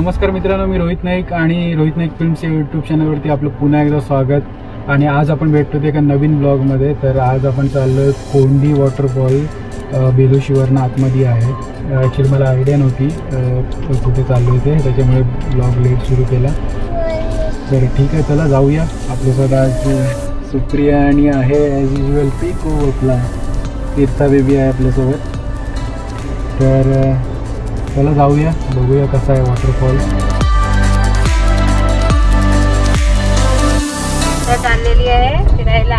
नमस्कार मित्रांनो, मी रोहित नाईक आणि रोहित नाईक फिल्म्स या यूट्यूब चॅनलवरती आपलं पुन्हा एकदा स्वागत। आणि आज आपण भेटतो एका नवीन ब्लॉगमध्ये। तर आज आपण चाललो कोंडी वॉटरफॉल बेलोशीवरनं आतमध्ये आहे। ॲक्च्युली मला आयडिया नव्हती कुठे चाललो ते, त्याच्यामुळे ब्लॉग लेट सुरू केला। तर ठीक आहे, चला जाऊया। आपल्यासोबत आज सुप्रिया आणि आहे ॲज युजल पिको, आपला तीर्था बेबी आहे आपल्यासोबत। तर चला जाऊया, बघूया कसा आहे वॉटरफॉल। चाललेली आहे फिरायला,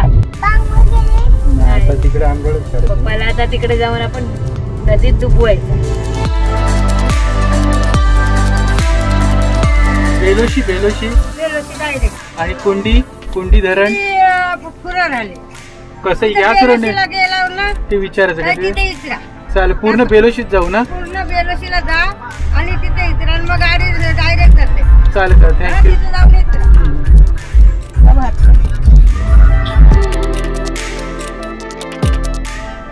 आता तिकडे आंघोळच करायची। मला आता तिकडे जाऊन आपण नदीत डुबवायचं। बेलोशी बेलोशी बेलोशी डायरेक्ट आणि कोंडी धरण फुरण आले कसं याच रने गेला ना ते विचारायचं का? तिथे इतरा चालेल, पूर्ण बेलोशीत जाऊ ना? पूर्ण बेलोशीला जा आणि तिथे इतरा आणि मग गाडी डायरेक्ट जाते। चालेल चालेल, थँक्यू। तिथे जाऊन इतरा।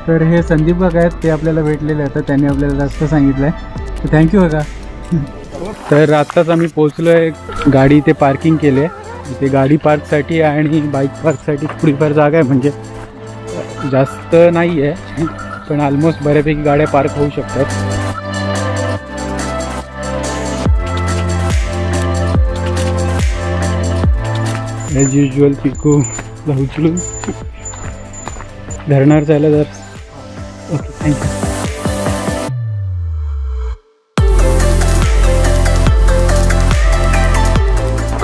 तर हे संदीप काका आहेत, ते आपल्याला भेटलेले आहेत, त्यांनी आपल्याला रस्ता सांगितलाय, तर थँक्यू काका। तर आत्ताच आम्ही पोहोचलोय, गाडी इथे पार्किंग केली आहे। इथे गाडी पार्कसाठी आणि बाईक पार्कसाठी थोडीफार जागा आहे, म्हणजे जास्त नाही आहे पण ऑलमोस्ट बऱ्यापैकी गाड्या पार्क होऊ शकतात। ॲज युजल पिको उचलून धरणार जायला जर ओके, थँक्यू।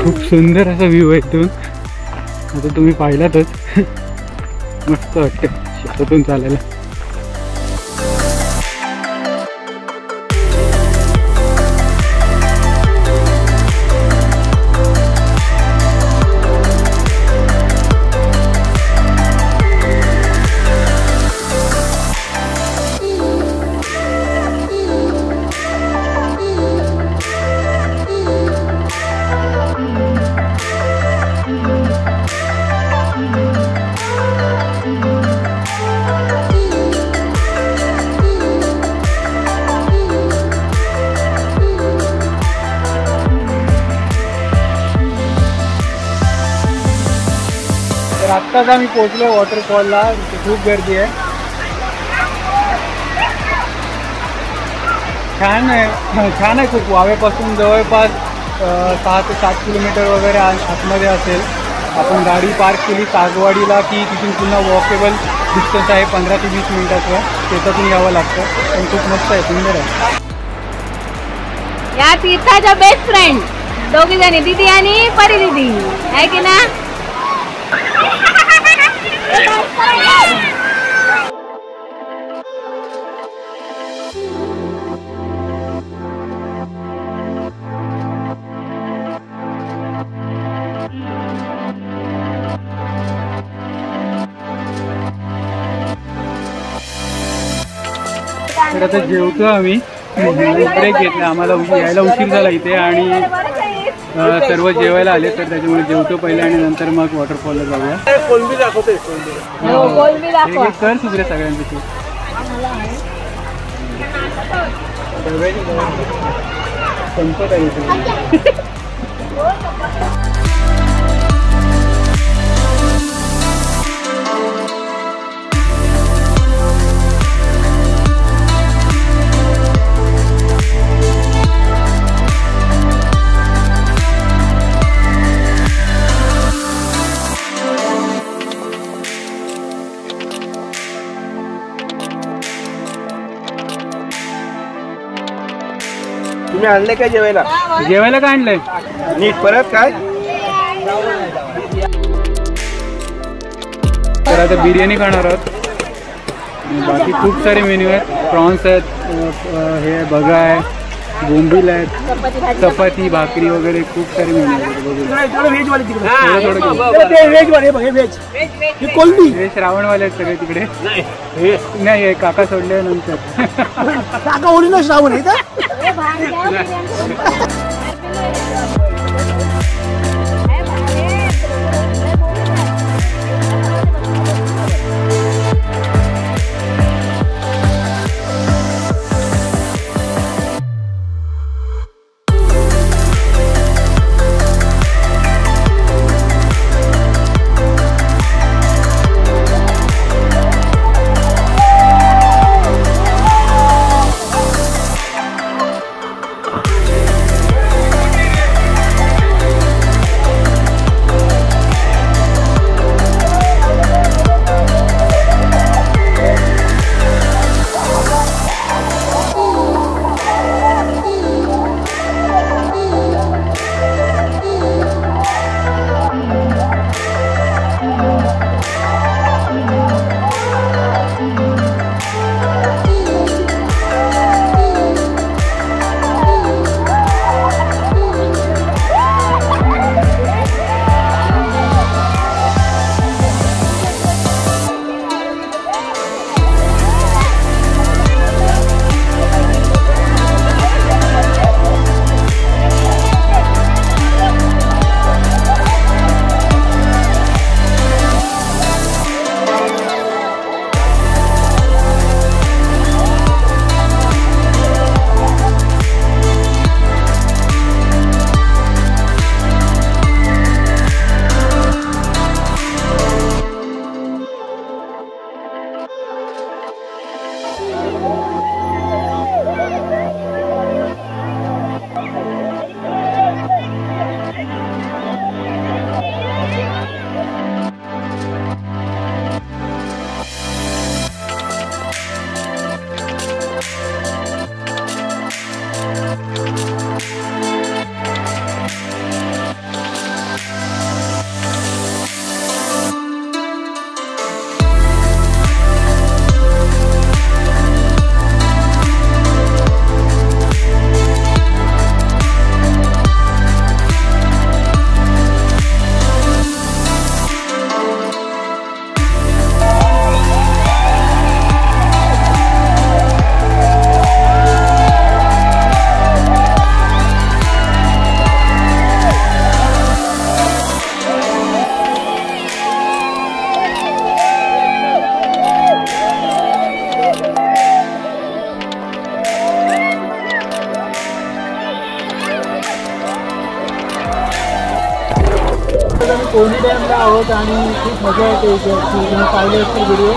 खूप सुंदर असा व्ह्यू आहे इथून, आता तुम्ही पाहिलातच। मस्त वाटतं शेतातून चालायला। तर आत्ताच आम्ही पोहोचलो वॉटरफॉलला, खूप गर्दी आहे। छान आहे खूप। वावेपासून जवळपास 6 ते 7 किलोमीटर वगैरे आतमध्ये असेल। आपण गाडी पार्क केली तागवाडीला की तिथून पुन्हा वॉकेबल डिस्टन्स आहे 15 ते 20 मिनिटाचं, त्याच्यातून यावं लागतं। पण खूप मस्त आहे, सुंदर आहे। या तीर्थाच्या बेस्ट फ्रेंड दोघी जणी, दीदी आणि परी दीदी, आहे की ना? तर आता जेवतो आम्ही, ब्रेक घेतला, आम्हाला यायला उशीर झाला इथे आणि सर्व जेवायला आले, तर त्याच्यामुळे जेवतो पहिले आणि नंतर मग वॉटरफॉलला जाऊया। कोलंबी दाखवते, कर सुगरे सगळ्यांची संपत आहे। तुम्ही आणले काय जेवायला? जेवायला काय आणलंय? नीट परत काय? तर आता बिर्याणी खाणार आहोत, बाकी खूप सारे मेन्यू आहेत। प्रॉन्स आहेत, हे बघा आहे, बोंबील आहेत, चपाती भाकरी वगैरे खूप सारे मेन्यू आहेत। श्रावणवाले आहेत सगळे तिकडे, नाही काका सोडल्यानंतर काका ओळी ना श्रावण आहे का? कोणी डॅमला आहोत आणि खूप मजा येते इथे. तुम्ही पाहिले असतील व्हिडिओ,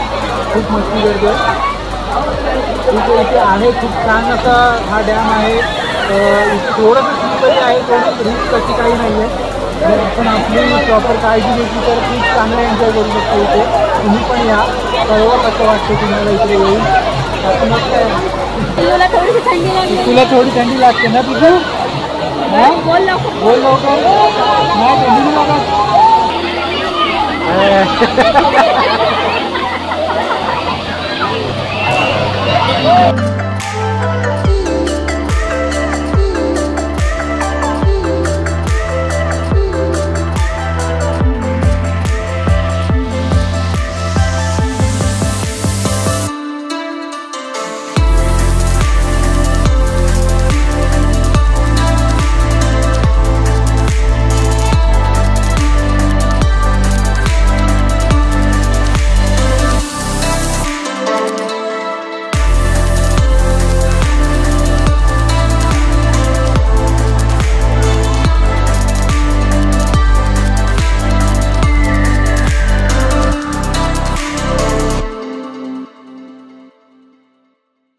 खूप मस्ती करते इथे आहे. खूप छान असा हा डॅम आहे. थोडंसं स्लिपरी आहे, थोडी रिस्क अशी काही नाही आहे. जर आपण आपली प्रॉपर काळजी घेतली तर खूप चांगलं एन्जॉय करू शकतो इथे. तुम्ही पण या, कळवा कसं वाटतं तुम्हाला इकडे येऊन. तुला थोडीशी थंडी लागते. तुला थोडी थंडी लागते ना तिथे? बोल लवकर. बोल लवकर. नाही थंडी लागत.